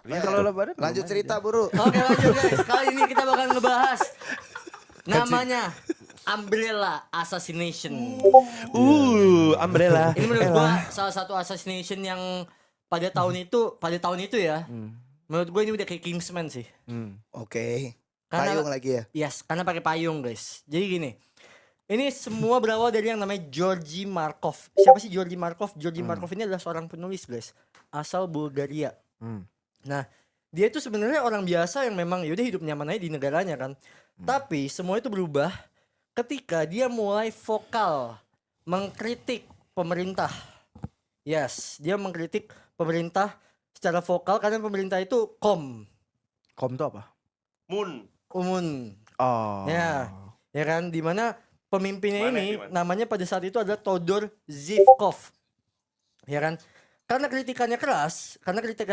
Kalau lebaran Lanjut cerita buru. Oke lanjut guys, kali ini kita bakal ngebahas namanya Umbrella Assassination. Umbrella. Ini menurut gua salah satu assassination yang pada tahun itu ya. Menurut gua ini udah kayak Kingsman sih. Oke. Karena- Payung lagi ya. Yes, karena pakai payung guys. Jadi gini, ini semua berawal dari yang namanya Georgy Markov. Siapa sih Georgy Markov? Georgy Markov ini adalah seorang penulis guys, asal Bulgaria. Nah, dia itu sebenarnya orang biasa yang memang yaudah hidup nyaman aja di negaranya kan. Tapi semua itu berubah ketika dia mulai vokal mengkritik pemerintah. Yes, dia mengkritik pemerintah secara vokal karena pemerintah itu Kom tuh apa? umun. Oh. Ya kan, dimana pemimpinnya Mana, ini di mana? namanya pada saat itu adalah Todor Zhivkov. Ya kan? Karena kritikannya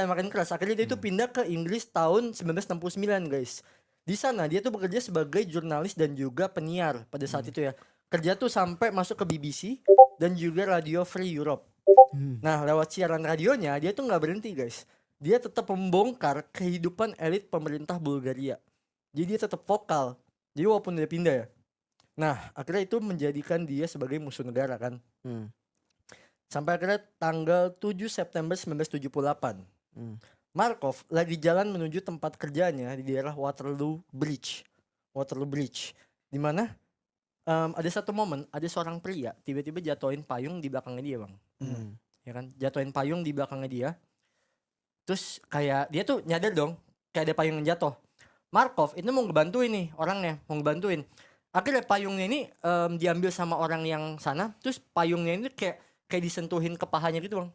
makin keras, akhirnya dia itu pindah ke Inggris tahun 1969, guys. Di sana dia tuh bekerja sebagai jurnalis dan juga penyiar pada saat itu ya. Kerja tuh sampai masuk ke BBC dan juga Radio Free Europe. Nah, lewat siaran radionya dia tuh nggak berhenti, guys. Dia tetap membongkar kehidupan elit pemerintah Bulgaria. Jadi dia tetap vokal. Jadi walaupun dia pindah ya. Nah, akhirnya itu menjadikan dia sebagai musuh negara kan. Sampai akhirnya tanggal 7 September 1978. Markov lagi jalan menuju tempat kerjanya di daerah Waterloo Bridge. Di mana ada satu momen ada seorang pria tiba-tiba jatuhin payung di belakangnya dia, Bang. Ya kan? Jatuhin payung di belakangnya dia. Terus kayak dia tuh nyadar dong kayak ada payung yang jatuh. Markov itu mau ngebantuin nih orangnya, mau ngebantuin. Akhirnya payungnya ini diambil sama orang yang sana, terus payungnya ini kayak disentuhin ke pahanya gitu, Bang.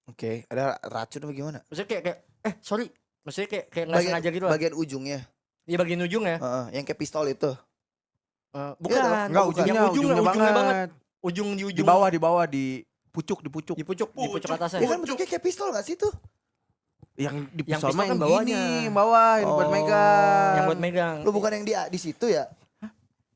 Oke, ada racun apa gimana? Maksudnya kayak sorry. Maksudnya kayak nggak sengaja gitu lah. Bagian ujungnya. Iya bagian ujung ya. Yang kayak pistol itu. Bukan. Enggak, Yang ujungnya banget. banget. Ujung di ujung. Di bawah di pucuk. Di pucuk atasnya. Ya kan bentuknya kayak pistol gak sih tuh? Yang di Yang pistol pistol mah kan yang bawahnya. gini, yang bawah yang buat Oh. megang. Yang buat megang. Lu bukan yang di situ ya?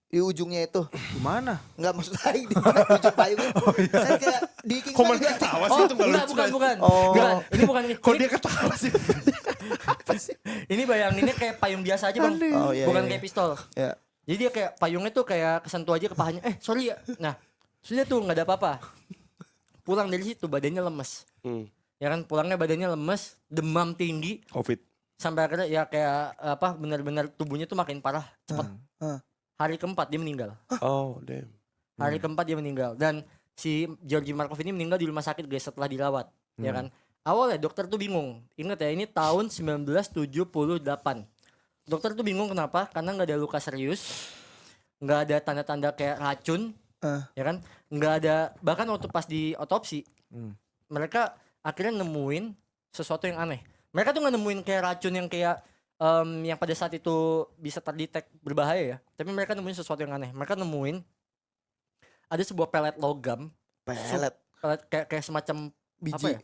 Di ujungnya itu. Gimana? Enggak maksud saya di mana ujung payungnya. Kan kayak di Kingsman Kok malah juga. ketawa sih Oh, itu nggak enggak, lucu. bukan. Oh. Bukan. Ini bukan. Kok Ini, dia ketawa sih? ini bayanginnya kayak payung biasa aja, Bang. Oh, iya, Bukan iya. kayak pistol. Ya. Jadi dia kayak payungnya tuh kayak kesentuh aja ke pahanya. Sorry ya. Nah, sudah tuh nggak ada apa-apa. Pulang dari situ badannya lemes. Ya kan, pulangnya badannya lemes, demam tinggi, Covid. sampai akhirnya ya kayak benar-benar tubuhnya tuh makin parah cepat. Hari keempat dia meninggal. Oh, damn. Hari keempat dia meninggal dan si Georgy Markov ini meninggal di rumah sakit guys setelah dirawat, ya kan. Awalnya dokter tuh bingung. Ingat ya, ini tahun 1978. Dokter tuh bingung kenapa? Karena nggak ada luka serius, nggak ada tanda-tanda kayak racun, ya kan? Nggak ada, bahkan waktu pas di otopsi, mereka akhirnya nemuin sesuatu yang aneh. Mereka tuh nggak nemuin kayak racun yang kayak yang pada saat itu bisa terdetek berbahaya ya. Tapi mereka nemuin sesuatu yang aneh. Mereka nemuin ada sebuah pelet logam. Pelet. Pelet kayak semacam Biji. apa ya?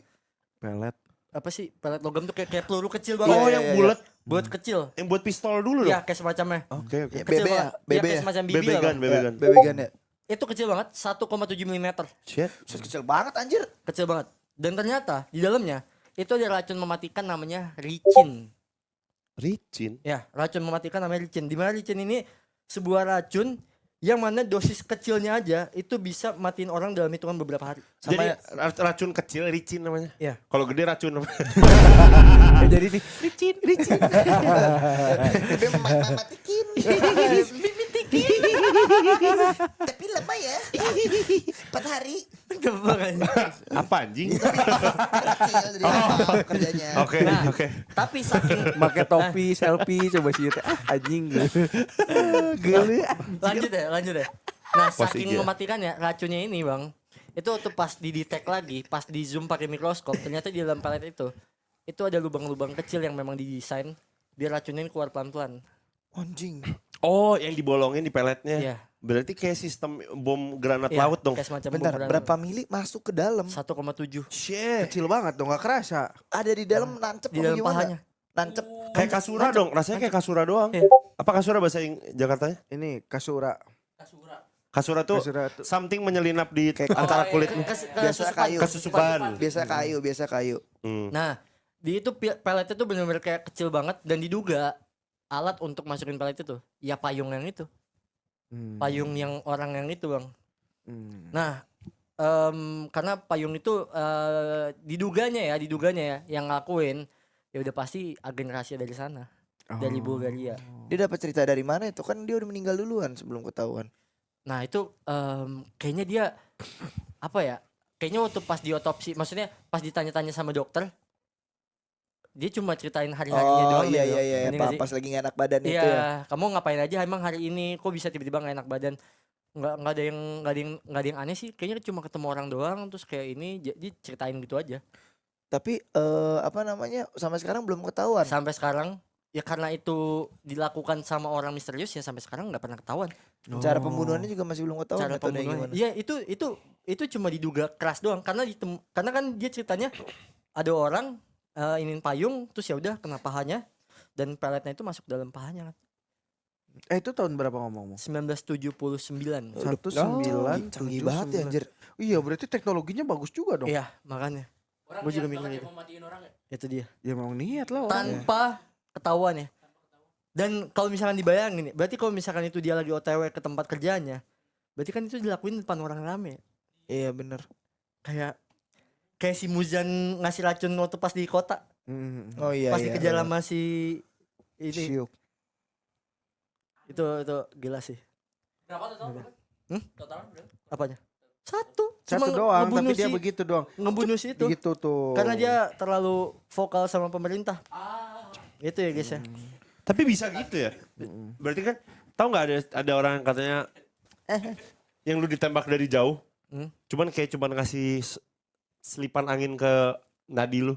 Pelet. Apa sih? Pelet logam tuh kayak peluru kecil banget. Oh, Iya, yang iya, bulat. Buat kecil. Yang buat pistol dulu Iya, dong. kayak semacamnya. Oke, oke. Ya, Kecil BB ya, banget. Iya, BB kayak ya. semacam BB lah. Bebegan, Bang. bebegan. Bebegan ya. Itu kecil banget, 1,7 mm. Shit. Kecil banget anjir. Kecil banget. Dan ternyata di dalamnya itu ada racun mematikan namanya ricin. Ricin. Ya, racun mematikan namanya ricin. Di mana ricin ini sebuah racun yang mana dosis kecilnya aja itu bisa matiin orang dalam hitungan beberapa hari. Jadi racun kecil ricin namanya. Iya. Kalau gede racun namanya. Jadi nih Ricin. Bebe matikin. Tapi lama ya. 4 hari. Apa anjing? Kecil jadi lama kerjanya. Oke, Nah. oke. Tapi saking pakai topi selfie coba sih anjing geli. lanjut ya. Nah, Pos saking IG. mematikannya racunnya ini, Bang. Itu tuh pas didetek lagi, pas di zoom pakai mikroskop, ternyata di dalam pelet itu ada lubang-lubang kecil yang memang didesain biar racunnya ini keluar pelan-pelan. Anjing. Oh, yang dibolongin di peletnya. Iya. Berarti kayak sistem bom granat Iya, laut dong. Kayak semacam Bentar, bom berapa mili masuk ke dalam? 1,7 Shit. Kecil banget dong, gak kerasa. Ada di dalam nancep di apa dalam gimana? pahanya. Nancep. Kayak kasura dong, rasanya kayak kasura doang. Iya. Apa kasura bahasa Jakartanya? Ini kasura. Kasura tuh Kasura tuh. something menyelinap di Kayak antara Oh, kulit. Biasa kayu. Kesusupan. Biasa kayu. Hmm. Nah, Di itu peletnya tuh bener-bener kayak kecil banget dan diduga alat untuk masukin pelet itu ya payung yang itu. Payung yang orang yang itu, Bang. Nah, karena payung itu diduganya ya yang ngelakuin ya udah pasti agen rahasia dari sana. Dari Bulgaria. Dia dapat cerita dari mana itu? Kan dia udah meninggal duluan sebelum ketahuan. Nah itu kayaknya dia apa ya? Kayaknya waktu pas diotopsi, maksudnya pas ditanya-tanya sama dokter, dia cuma ceritain hari-harinya doang. Iya gitu. iya iya, Ngerti nggak sih? pas lagi gak enak badan itu Iya, ya. kamu ngapain aja emang hari ini? Kok bisa tiba-tiba gak enak badan? Nggak ada yang aneh sih. Kayaknya cuma ketemu orang doang terus kayak ini jadi ceritain gitu aja. Tapi apa namanya? Sampai sekarang belum ketahuan. Sampai sekarang ya karena itu dilakukan sama orang misterius ya sampai sekarang nggak pernah ketahuan. Cara pembunuhannya juga masih belum ketahuan Cara metodenya pembunuhan. gimana. Iya itu cuma diduga keras doang karena karena kan dia ceritanya ada orang inin payung terus ya udah kena pahanya dan peletnya itu masuk dalam pahanya kan. Itu tahun berapa ngomong? 1979. 19. Canggih banget ya anjir. Iya, berarti teknologinya bagus juga dong. Iya, makanya. Orang Gua juga niat mikir banget gitu. ya mau matiin orang ya. Itu dia. Ya memang niat lah orang. Tanpa ketahuan ya. Dan kalau misalkan dibayangin nih, berarti kalau misalkan itu dia lagi OTW ke tempat kerjanya, berarti kan itu dilakuin depan orang rame. Iya bener. Kayak si Muzan ngasih racun waktu pas di kota, Oh iya pas iya. dikejar sama si ini. Syuk. Itu gila sih. Berapa total? Hmm? Total berapa? Apanya? Satu Satu doang, tapi ngebunuh dia si- begitu doang. ngebunuh si itu. Gitu tuh. Karena dia terlalu vokal sama pemerintah. Ah, Itu ya guys ya. Tapi bisa gitu ya. Berarti kan tahu nggak ada orang yang katanya yang lu ditembak dari jauh. Cuman ngasih selipan angin ke nadi lu.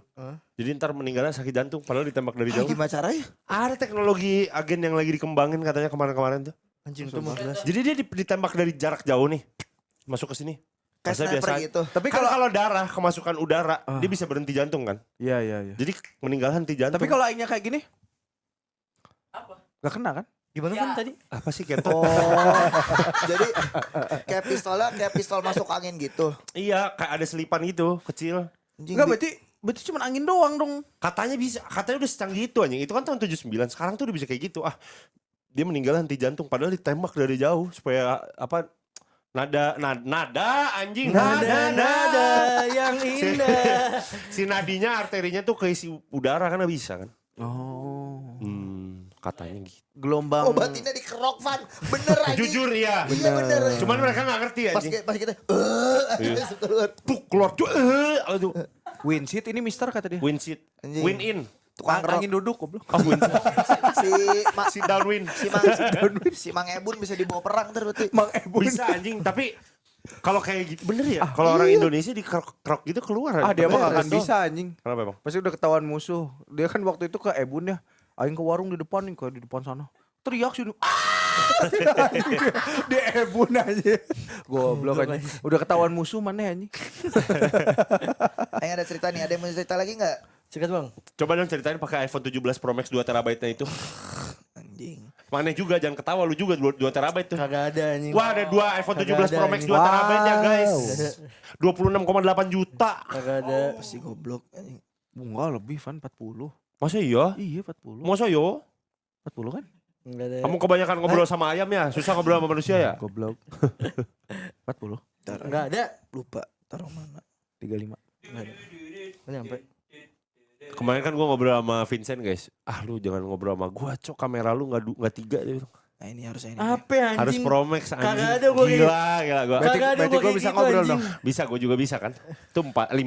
Jadi ntar meninggalnya sakit jantung padahal ditembak dari jauh. Gimana caranya? Ada teknologi agen yang lagi dikembangin katanya kemarin-kemarin tuh. Anjing itu mah jelas. Jadi dia ditembak dari jarak jauh nih. Masuk ke sini. Kayak Maksudnya sniper biasa. gitu. Tapi Kan kalau darah kemasukan udara, dia bisa berhenti jantung kan. Iya iya iya. Jadi meninggal henti jantung. Tapi kalau aingnya kayak gini, apa? gak kena kan? Gimana Ya. kan tadi? apa sih Keto? Oh. Jadi kayak pistol masuk angin gitu. Iya, kayak ada selipan gitu, kecil. Anjing, Enggak, berarti cuma angin doang dong. Katanya bisa, katanya udah secanggih itu anjing. Itu kan tahun 79, sekarang tuh udah bisa kayak gitu. Ah, dia meninggal henti jantung padahal ditembak dari jauh supaya apa nada anjing Nada yang indah. si nadinya arterinya tuh keisi udara kan bisa kan. Oh. Katanya gitu. Gelombang. obatinnya dikerok Van. Bener anjing. Jujur ya. Iya bener. Cuman mereka gak ngerti Pas anjing. pas kita langsung keluar. Puk keluar tuh. Aduh. Winshit ini mister kata dia. Win seat. Anjing. Win in. Tukang Angin duduk goblok. Oh win seat. si Ma, Si downwind. si Mang Ebun bisa dibawa perang terus berarti. Mang Ebun. Bisa anjing tapi kalau kayak gitu bener ya. Kalau orang Indonesia di kerok gitu keluar. Dia mah Bener. gak akan bisa anjing. Kenapa emang? Pasti udah ketahuan musuh. Dia kan waktu itu ke Ebun ya. Aing ke warung di depan nih, di depan sana. Teriak sini. Di Ebun aja. Goblok anjing. Udah ketahuan musuh mana anjing. Ayo ada cerita nih, ada yang mau cerita lagi enggak? Sikat bang. Coba dong ceritain pakai iPhone 17 Pro Max 2 TB-nya itu. Anjing. Mana juga jangan ketawa lu juga 2 TB tuh. Kagak ada anjing. Wah ada 2 iPhone Kagak 17 ada Pro Max ini. 2 TB-nya guys. Wow. 26,8 juta. Kagak ada. Pasti goblok anjing. Enggak lebih Van 40. Masa iya? Iya 40. Masa yo? 40 kan? Enggak ada. Kamu kebanyakan ngobrol sama ayam ya? Susah ngobrol sama manusia ya? Goblok. 40. Enggak ada. Lupa taruh mana. 35. Enggak nyampe. Kemarin kan gua ngobrol sama Vincent guys. Ah lu jangan ngobrol sama gua cok, kamera lu nggak 3 dia bilang. Nah ini harusnya ini. Apa anjing? Harus Pro Max anjing. Kagak ada gua kayak Gila gua. Berarti Kagak ada gua gua kayak bisa gitu, ngobrol anjing. dong. Bisa gua juga bisa kan? Itu 4 5.